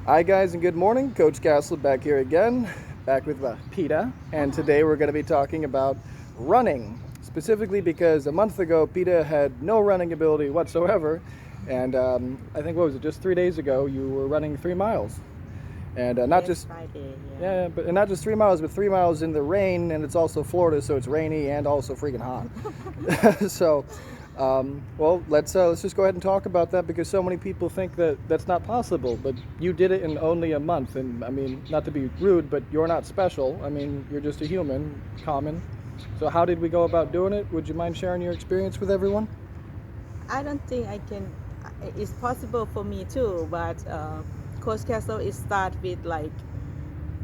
Hi guys and good morning. Coach Castle back here again, back with PETA, and today we're going to be talking about running, specifically because a month ago PETA had no running ability whatsoever, and I think what was it, just 3 days ago you were running 3 miles, and not Yes, just Friday, yeah, but and not just 3 miles, but 3 miles in the rain, and it's also Florida, so it's rainy and also freaking hot. So, well, let's just go ahead and talk about that because so many people think that that's not possible. But you did it in only a month, and I mean, not to be rude, but you're not special. I mean, you're just a human, common. So, how did we go about doing it? Would you mind sharing your experience with everyone? I don't think I can. It's possible for me too, but Coach Castle is start with like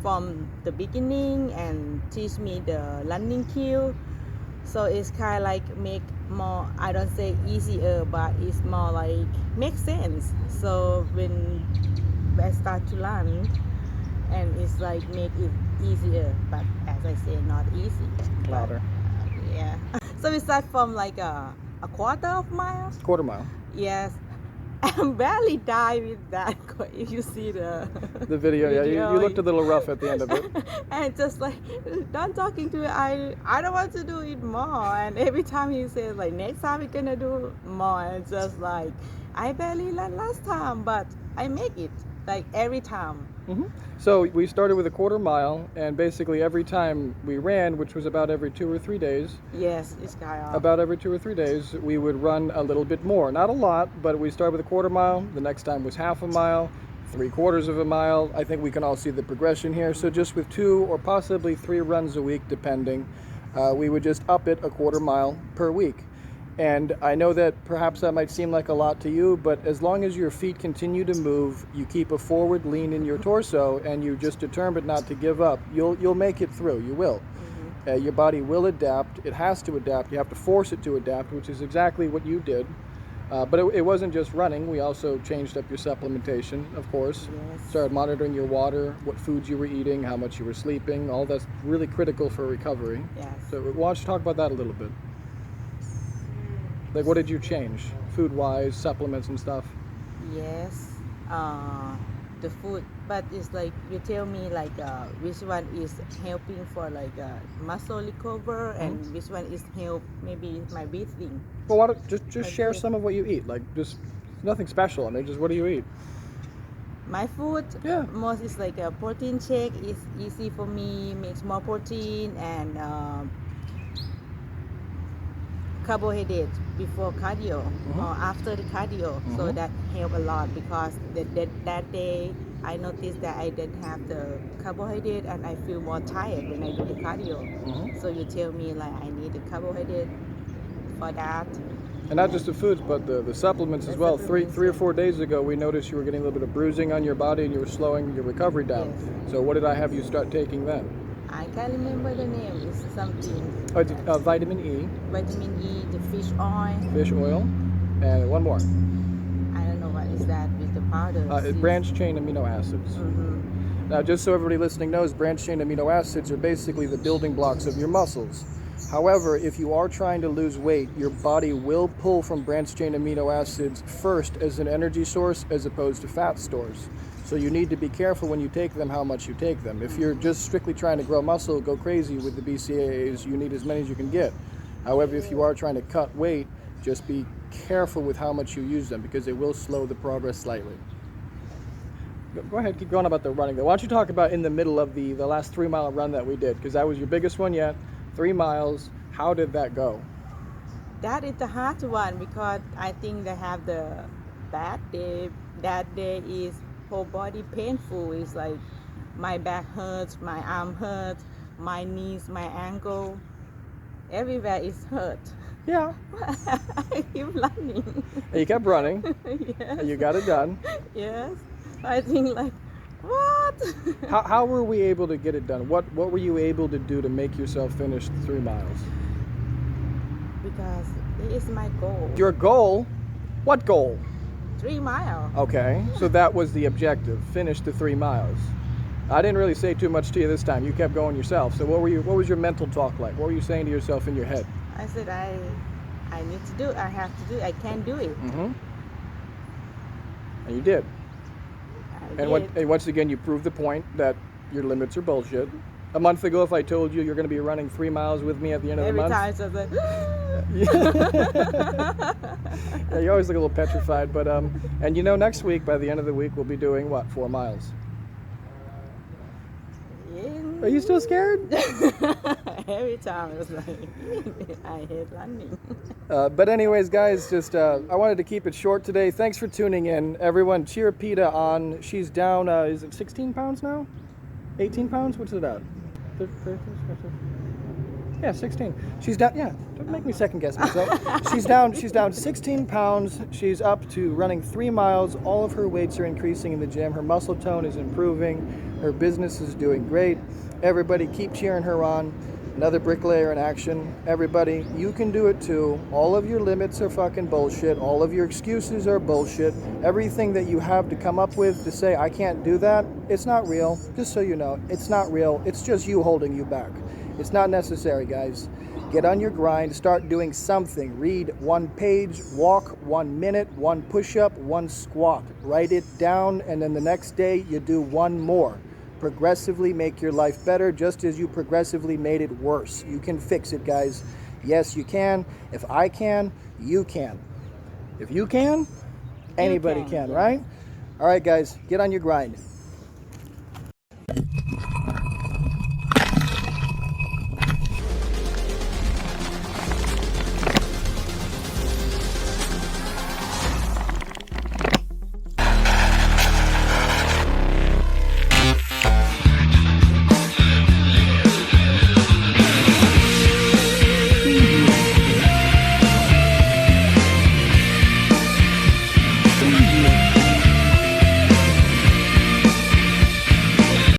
from the beginning and teach me the running cue. So it's kind of like make more. I don't say easier, but it's more like make sense. So when I start to run, and it's like make it easier, but as I say, not easy. But Louder. yeah. So we start from like a quarter of mile. Quarter mile. Yes, I barely die with that. If you see the The video, yeah, you looked a little rough at the end of it. and just like done talking to it, I don't want to do it more. And every time he says like next time we're gonna do more, and it's just like I barely learned last time, but I make it like every time. So we started with a quarter mile, and basically every time we ran, which was about every 2 or 3 days, Yes, it's kind of about every 2 or 3 days, we would run a little bit more. Not a lot, but we started with a quarter mile. The next time was half a mile, 3/4 of a mile. I think we can all see the progression here. So just with 2 or possibly 3 runs a week, depending, we would just up it a quarter mile per week. And I know that perhaps that might seem like a lot to you, but as long as your feet continue to move, you keep a forward lean in your torso, and you just determined not to give up, you'll make it through. You will. Your body will adapt. It has to adapt. You have to force it to adapt, which is exactly what you did. But it wasn't just running. We also changed up your supplementation, of course. Yes. Started monitoring your water, what foods you were eating, how much you were sleeping. All that's really critical for recovery. Yes. So why don't you talk about that a little bit? Like, what did you change, food-wise, supplements and stuff? Yes, the food, but it's like you tell me like which one is helping for like muscle recover and which one is help maybe my breathing. Well, why don't just My share breath. some of what you eat? Like, just nothing special. I mean, just what do you eat? My food Yeah. most is like a protein shake. It's easy for me, makes more protein and carbohydrate before cardio or after the cardio, so that help a lot because that day I noticed that I didn't have the carbohydrate and I feel more tired when I do the cardio. So you tell me like I need the carbohydrate for that. And not just the foods, but the supplements as The well. supplements, 3 or 4 days ago, we noticed you were getting a little bit of bruising on your body and you were slowing your recovery down. Yes. So what did I have you start taking then? I can't remember the name. It's something. Oh, it's, vitamin E, Vitamin E, the fish oil. fish oil, and one more. I don't know what is that with the powder. Branched chain amino acids. Now, just so everybody listening knows, branched chain amino acids are basically the building blocks of your muscles. However, if you are trying to lose weight, your body will pull from branched chain amino acids first as an energy source as opposed to fat stores. So you need to be careful when you take them how much you take them. If you're just strictly trying to grow muscle, go crazy with the BCAAs, you need as many as you can get. However, if you are trying to cut weight, just be careful with how much you use them because it will slow the progress slightly. Go ahead, keep going about the running though. Why don't you talk about in the middle of the last 3 mile run that we did, because that was your biggest one yet, 3 miles. How did that go? That is the hard one because I think they have the bad day. That day is whole body painful. It's like my back hurts, my arm hurts, my knees, my ankle, everywhere is hurt. Yeah. I keep running. And you kept running. Yes. And you got it done. Yes. I think like what? How were we able to get it done? What were you able to do to make yourself finish the 3 miles? Because it is my goal. Your goal? What goal? 3 miles. Okay, so that was the objective. Finish the 3 miles. I didn't really say too much to you this time. You kept going yourself. So what was your mental talk like? What were you saying to yourself in your head? I said I need to do it. I have to do it. I can do it. And you did. And once again, you prove the point that your limits are bullshit. A month ago, if I told you you're going to be running 3 miles with me at the end of the month, every time it's like, yeah, you always look a little petrified. But and you know, next week, by the end of the week, we'll be doing what, 4 miles? Are you still scared? Every time it's like, I hate running. But anyways, guys, just I wanted to keep it short today. Thanks for tuning in, everyone. Cheer PETA on. She's down. Is it 16 pounds now? 18 pounds? What's it at? Yeah, 16. She's down. Yeah, don't make me second guess myself. She's down 16 pounds. She's up to running 3 miles. All of her weights are increasing in the gym. Her muscle tone is improving. Her business is doing great. Everybody keep cheering her on. Another bricklayer in action. Everybody, you can do it too. All of your limits are fucking bullshit. All of your excuses are bullshit. Everything that you have to come up with to say, I can't do that, it's not real. Just so you know, it's not real. It's just you holding you back. It's not necessary, guys. Get on your grind. Start doing something. Read 1 page, walk 1 minute, 1 push-up, 1 squat. Write it down, and then the next day you do 1 more. Progressively make your life better, just as you progressively made it worse. You can fix it, guys. Yes, you can. If I can, you can. If you can, anybody can, right? All right, guys, get on your grind.